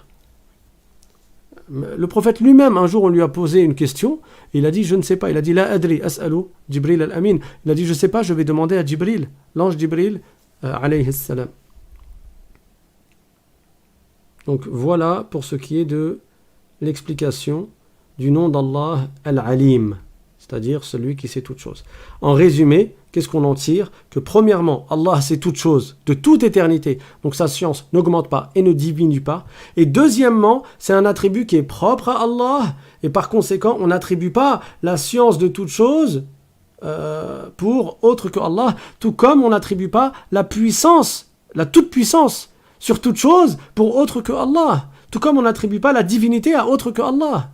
[SPEAKER 1] Le prophète lui-même, un jour, on lui a posé une question. Il a dit, je ne sais pas. Il a dit, la adri, as'alu, Jibril al-Amin. Il a dit, je ne sais pas, je vais demander à Jibril, l'ange Jibril, alayhi salam. Donc voilà pour ce qui est de l'explication du nom d'Allah al-Alim, c'est-à-dire celui qui sait toutes choses. En résumé, qu'est-ce qu'on en tire? Que premièrement, Allah sait toutes choses, de toute éternité, donc sa science n'augmente pas et ne diminue pas. Et deuxièmement, c'est un attribut qui est propre à Allah, et par conséquent, on n'attribue pas la science de toutes choses pour autre que Allah, tout comme on n'attribue pas la puissance, la toute-puissance sur toute chose pour autre que Allah, tout comme on n'attribue pas la divinité à autre que Allah.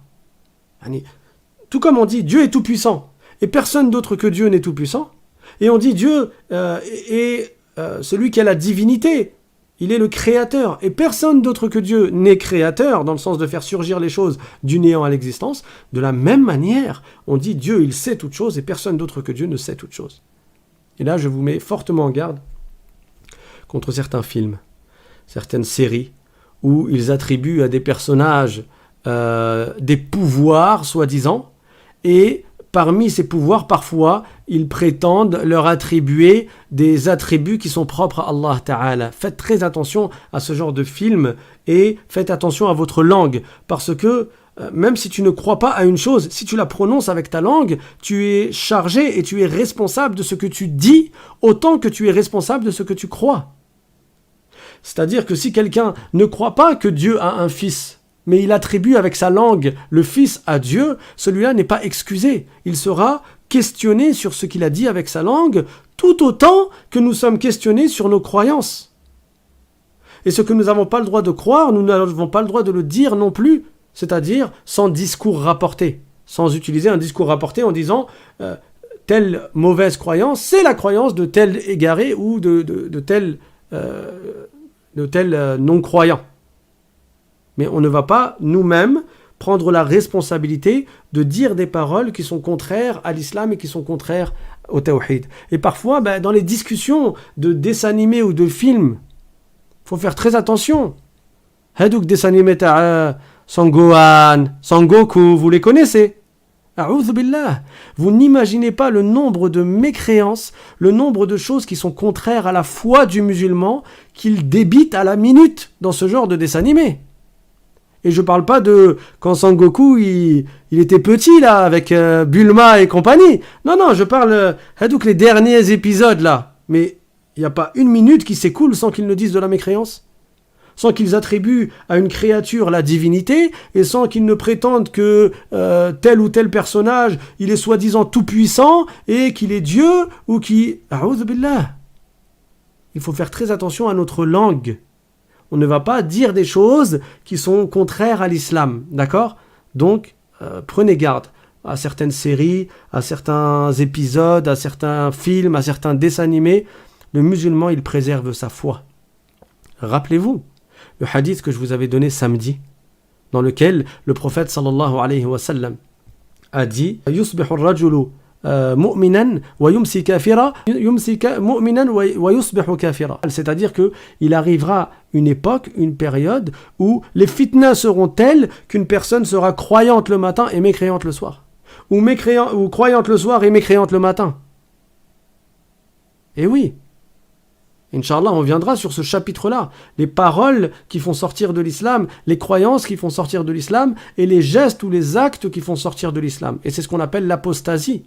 [SPEAKER 1] Tout comme on dit Dieu est tout-puissant, et personne d'autre que Dieu n'est tout-puissant, et on dit Dieu est celui qui a la divinité, il est le créateur, et personne d'autre que Dieu n'est créateur, dans le sens de faire surgir les choses du néant à l'existence. De la même manière, on dit Dieu, il sait toutes choses, et personne d'autre que Dieu ne sait toutes choses. Et là, je vous mets fortement en garde contre certains films, certaines séries, où ils attribuent à des personnages des pouvoirs, soi-disant, et parmi ces pouvoirs, parfois, ils prétendent leur attribuer des attributs qui sont propres à Allah Ta'ala. Faites très attention à ce genre de film et faites attention à votre langue, parce que même si tu ne crois pas à une chose, si tu la prononces avec ta langue, tu es chargé et tu es responsable de ce que tu dis, autant que tu es responsable de ce que tu crois. C'est-à-dire que si quelqu'un ne croit pas que Dieu a un fils, mais il attribue avec sa langue le Fils à Dieu, celui-là n'est pas excusé. Il sera questionné sur ce qu'il a dit avec sa langue, tout autant que nous sommes questionnés sur nos croyances. Et ce que nous n'avons pas le droit de croire, nous n'avons pas le droit de le dire non plus, c'est-à-dire sans discours rapporté, sans utiliser un discours rapporté en disant telle mauvaise croyance, c'est la croyance de tel égaré ou de tel non-croyant. Mais on ne va pas nous-mêmes prendre la responsabilité de dire des paroles qui sont contraires à l'islam et qui sont contraires au tawhid. Et parfois, dans les discussions de dessins animés ou de films, il faut faire très attention. Hadouk dessins animés Sangohan, Sangoku, vous les connaissez? A'udhu billah. Vous n'imaginez pas le nombre de mécréances, le nombre de choses qui sont contraires à la foi du musulman qu'il débite à la minute dans ce genre de dessins animés. Et je parle pas de quand Sangoku il était petit là avec Bulma et compagnie. Non, je parle donc les derniers épisodes là. Mais il n'y a pas une minute qui s'écoule sans qu'ils ne disent de la mécréance, sans qu'ils attribuent à une créature la divinité et sans qu'ils ne prétendent que tel ou tel personnage il est soi-disant tout puissant et qu'il est Dieu ou qui. A'oudhu billah. Il faut faire très attention à notre langue. On ne va pas dire des choses qui sont contraires à l'islam, d'accord ? Donc, prenez garde à certaines séries, à certains épisodes, à certains films, à certains dessins animés. Le musulman, il préserve sa foi. Rappelez-vous le hadith que je vous avais donné samedi, dans lequel le prophète sallallahu alayhi wa sallam a dit « Yusbihu ar-rajulu mu'minan wa yumsi kafira, mu'minan wa yusbihu kafira » C'est-à-dire qu'il arrivera une époque, une période où les fitnas seront telles qu'une personne sera croyante le matin et mécréante le soir. Ou croyante le soir et mécréante le matin. Et oui, Inch'Allah, on viendra sur ce chapitre-là. Les paroles qui font sortir de l'islam, les croyances qui font sortir de l'islam, et les gestes ou les actes qui font sortir de l'islam. Et c'est ce qu'on appelle l'apostasie,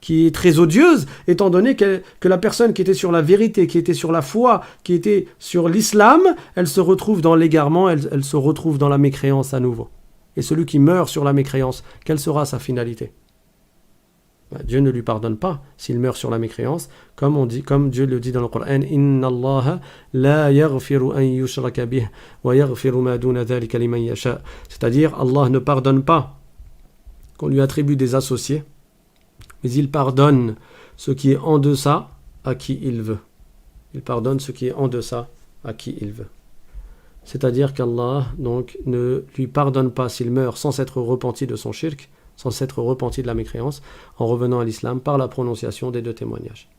[SPEAKER 1] qui est très odieuse, étant donné que la personne qui était sur la vérité, qui était sur la foi, qui était sur l'islam, elle se retrouve dans l'égarement, elle se retrouve dans la mécréance à nouveau. Et celui qui meurt sur la mécréance, quelle sera sa finalité ? Dieu ne lui pardonne pas s'il meurt sur la mécréance, comme Dieu le dit dans le Coran, Inna Allah la yaghfiru an yushraka bih wa yaghfiru ma duna dhalika liman yasha. C'est-à-dire, Allah ne pardonne pas qu'on lui attribue des associés, mais il pardonne ce qui est en deçà à qui il veut. Il pardonne ce qui est en deçà à qui il veut. C'est-à-dire qu'Allah donc ne lui pardonne pas s'il meurt sans s'être repenti de son shirk, sans s'être repenti de la mécréance, en revenant à l'islam par la prononciation des deux témoignages.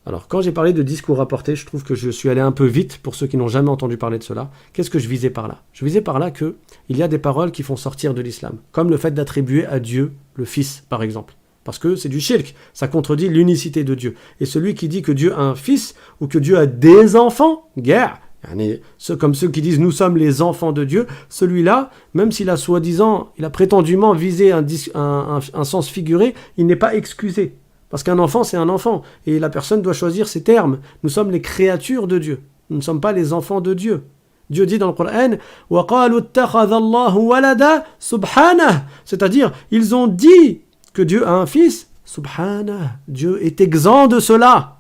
[SPEAKER 1] Alors, quand j'ai parlé de discours rapportés, je trouve que je suis allé un peu vite pour ceux qui n'ont jamais entendu parler de cela. Qu'est-ce que je visais par là ? Je visais par là qu'il y a des paroles qui font sortir de l'islam, comme le fait d'attribuer à Dieu le Fils, par exemple. Parce que c'est du shirk, ça contredit l'unicité de Dieu. Et celui qui dit que Dieu a un fils, ou que Dieu a des enfants, guerre. Comme ceux qui disent nous sommes les enfants de Dieu, celui-là, même s'il a soi-disant, il a prétendument visé un sens figuré, il n'est pas excusé. Parce qu'un enfant, c'est un enfant. Et la personne doit choisir ses termes. Nous sommes les créatures de Dieu. Nous ne sommes pas les enfants de Dieu. Dieu dit dans le Coran, وَقَالُوا اتَّخَذَ اللَّهُ وَلَدًا سُبْحَانَهُ. C'est-à-dire, ils ont dit que Dieu a un fils. Subhanah. Dieu est exempt de cela.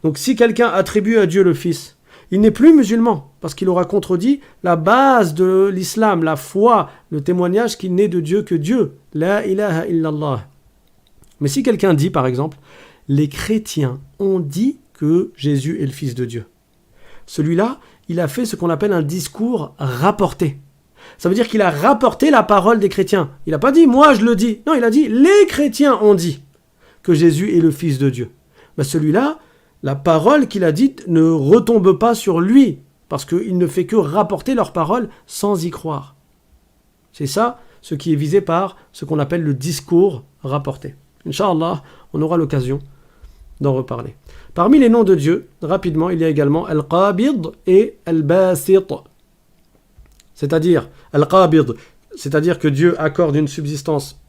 [SPEAKER 1] Donc si quelqu'un attribue à Dieu le fils, il n'est plus musulman, parce qu'il aura contredit la base de l'islam, la foi, le témoignage qu'il n'est de Dieu que Dieu. La ilaha illallah. Mais si quelqu'un dit, par exemple, les chrétiens ont dit que Jésus est le Fils de Dieu, celui-là, il a fait ce qu'on appelle un discours rapporté. Ça veut dire qu'il a rapporté la parole des chrétiens. Il n'a pas dit « moi je le dis ». Non, il a dit « les chrétiens ont dit que Jésus est le Fils de Dieu ». Ben celui-là, la parole qu'il a dite ne retombe pas sur lui, parce qu'il ne fait que rapporter leur parole sans y croire. C'est ça ce qui est visé par ce qu'on appelle le discours rapporté. Inch'Allah, on aura l'occasion d'en reparler. Parmi les noms de Dieu, rapidement, il y a également Al-Qabid et Al-Basit. C'est-à-dire, Al-Qabid, c'est-à-dire que Dieu accorde une subsistance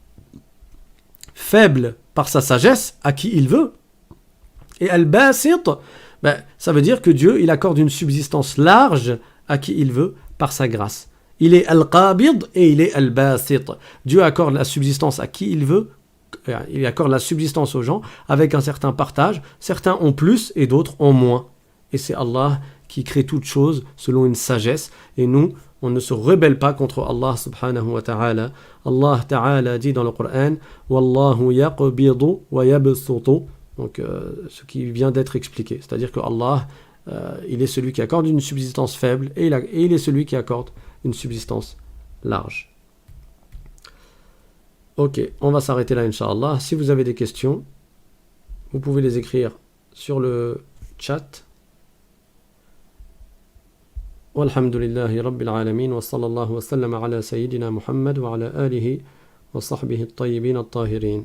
[SPEAKER 1] faible par sa sagesse à qui il veut. Et Al-Basit, ça veut dire que Dieu, il accorde une subsistance large à qui il veut par sa grâce. Il est Al-Qabid et il est Al-Basit. Dieu accorde la subsistance à qui il veut. Il accorde la subsistance aux gens avec un certain partage. Certains ont plus et d'autres ont moins. Et c'est Allah qui crée toutes choses selon une sagesse. Et nous, on ne se rebelle pas contre Allah subhanahu wa ta'ala. Allah ta'ala dit dans le Coran « Wallahu yaqbidu wa yabsutu » Donc, ce qui vient d'être expliqué. C'est-à-dire que Allah, il est celui qui accorde une subsistance faible et il est celui qui accorde une subsistance large. Ok, on va s'arrêter là, Inch'Allah. Si vous avez des questions, vous pouvez les écrire sur le chat. Walhamdulillahi Rabbil Alamin wa sallallahu wa sallam ala Sayyidina Muhammad wa ala alihi wa sahbihi at-tayyibin at-tahirin.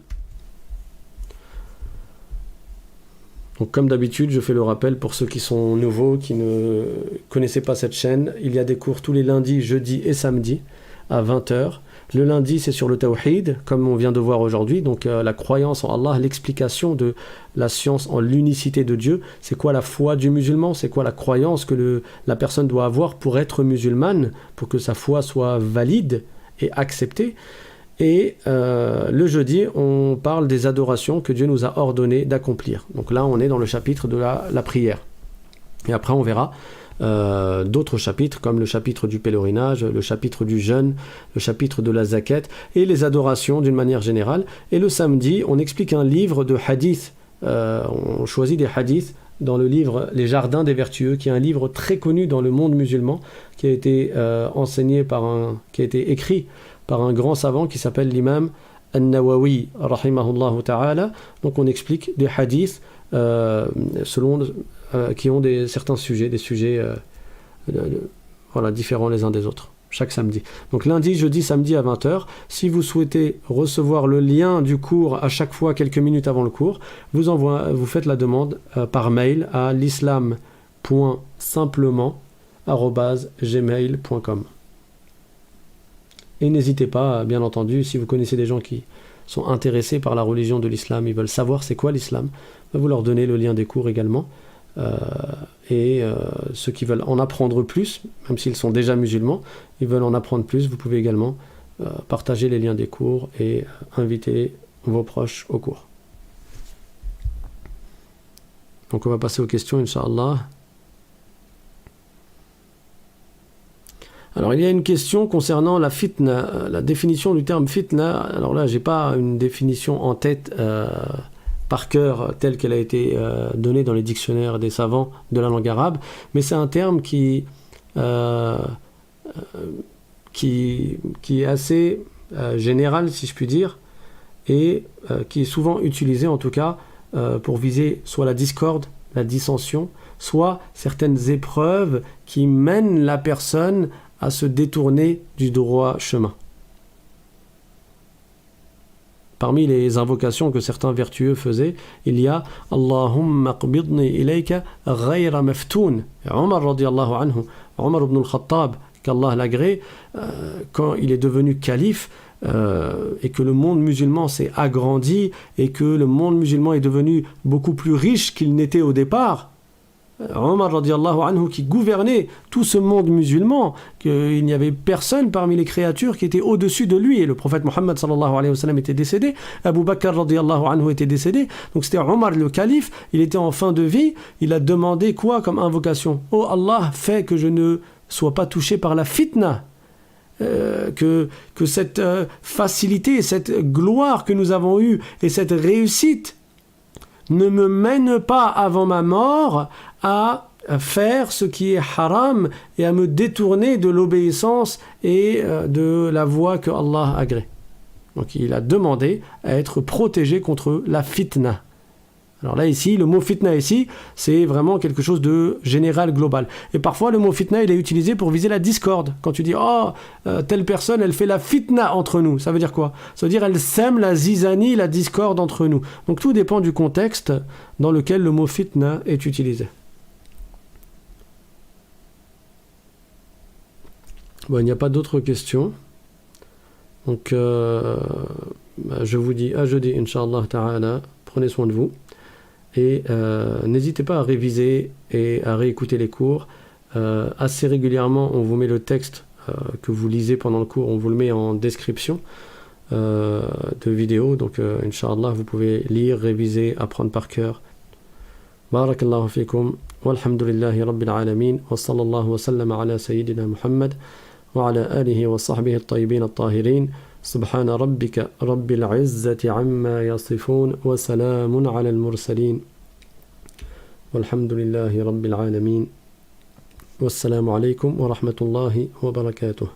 [SPEAKER 1] Donc comme d'habitude, je fais le rappel pour ceux qui sont nouveaux, qui ne connaissaient pas cette chaîne. Il y a des cours tous les lundis, jeudis et samedis à 20h. Le lundi, c'est sur le tawhid, comme on vient de voir aujourd'hui. Donc la croyance en Allah, l'explication de la science en l'unicité de Dieu. C'est quoi la foi du musulman? C'est quoi la croyance que la personne doit avoir pour être musulmane, pour que sa foi soit valide et acceptée. Et le jeudi, on parle des adorations que Dieu nous a ordonné d'accomplir. Donc là, on est dans le chapitre de la prière. Et après, on verra d'autres chapitres, comme le chapitre du pèlerinage, le chapitre du jeûne, le chapitre de la zakat, et les adorations d'une manière générale. Et le samedi, on explique un livre de hadith. On choisit des hadiths dans le livre Les Jardins des Vertueux, qui est un livre très connu dans le monde musulman, qui a été qui a été écrit par un grand savant qui s'appelle l'imam An-Nawawi, rahimahullah ta'ala. Donc on explique des hadiths qui ont certains sujets, des sujets différents les uns des autres, chaque samedi. Donc lundi, jeudi, samedi à 20h. Si vous souhaitez recevoir le lien du cours à chaque fois, quelques minutes avant le cours, vous faites la demande par mail à l'islam.simplement@gmail.com. Et n'hésitez pas, bien entendu, si vous connaissez des gens qui sont intéressés par la religion de l'islam, ils veulent savoir c'est quoi l'islam, vous leur donnez le lien des cours également. Ceux qui veulent en apprendre plus, même s'ils sont déjà musulmans, ils veulent en apprendre plus, vous pouvez également partager les liens des cours et inviter vos proches au cours. Donc on va passer aux questions, Inch'Allah. Alors il y a une question concernant la fitna, la définition du terme fitna. Alors là, j'ai pas une définition en tête par cœur telle qu'elle a été donnée dans les dictionnaires des savants de la langue arabe, mais c'est un terme qui est assez général, si je puis dire, et qui est souvent utilisé en tout cas pour viser soit la discorde, la dissension, soit certaines épreuves qui mènent la personne à se détourner du droit chemin. Parmi les invocations que certains vertueux faisaient, il y a Allahumma qbidni ilayka ghayra maftoun. Omar radiyallahu anhu, Omar ibn al-Khattab, qu'Allah l'agrée, quand il est devenu calife et que le monde musulman s'est agrandi et que le monde musulman est devenu beaucoup plus riche qu'il n'était au départ, Omar radiyallahu anhu qui gouvernait tout ce monde musulman, qu'il n'y avait personne parmi les créatures qui était au-dessus de lui, et le prophète Mohammed sallallahu alayhi wa sallam était décédé, Abu Bakr radiyallahu anhu était décédé, donc c'était Omar le calife, il était en fin de vie, il a demandé quoi comme invocation? Oh Allah, fais que je ne sois pas touché par la fitna, que cette facilité, cette gloire que nous avons eue et cette réussite ne me mène pas avant ma mort à faire ce qui est haram et à me détourner de l'obéissance et de la voie que Allah agrée. Donc il a demandé à être protégé contre la fitna. Alors là ici, le mot fitna ici, c'est vraiment quelque chose de général, global. Et parfois le mot fitna, il est utilisé pour viser la discorde. Quand tu dis, telle personne, elle fait la fitna entre nous. Ça veut dire quoi? Ça veut dire elle sème la zizanie, la discorde entre nous. Donc tout dépend du contexte dans lequel le mot fitna est utilisé. Bon, il n'y a pas d'autres questions. Donc je vous dis à jeudi, Inch'Allah ta'ala. Prenez soin de vous. Et n'hésitez pas à réviser et à réécouter les cours. Assez régulièrement, on vous met le texte que vous lisez pendant le cours, on vous le met en description de vidéo. Donc, Inch'Allah, vous pouvez lire, réviser, apprendre par cœur. Barakallahu fikum, walhamdulillahi rabbil alamin, wa sallallahu wa sallam ala sayyidina Muhammad, wa ala alihi wa sahbihi at-tayyibin at-tahirin. سبحان ربك رب العزة عما يصفون وسلام على المرسلين والحمد لله رب العالمين والسلام عليكم ورحمة الله وبركاته.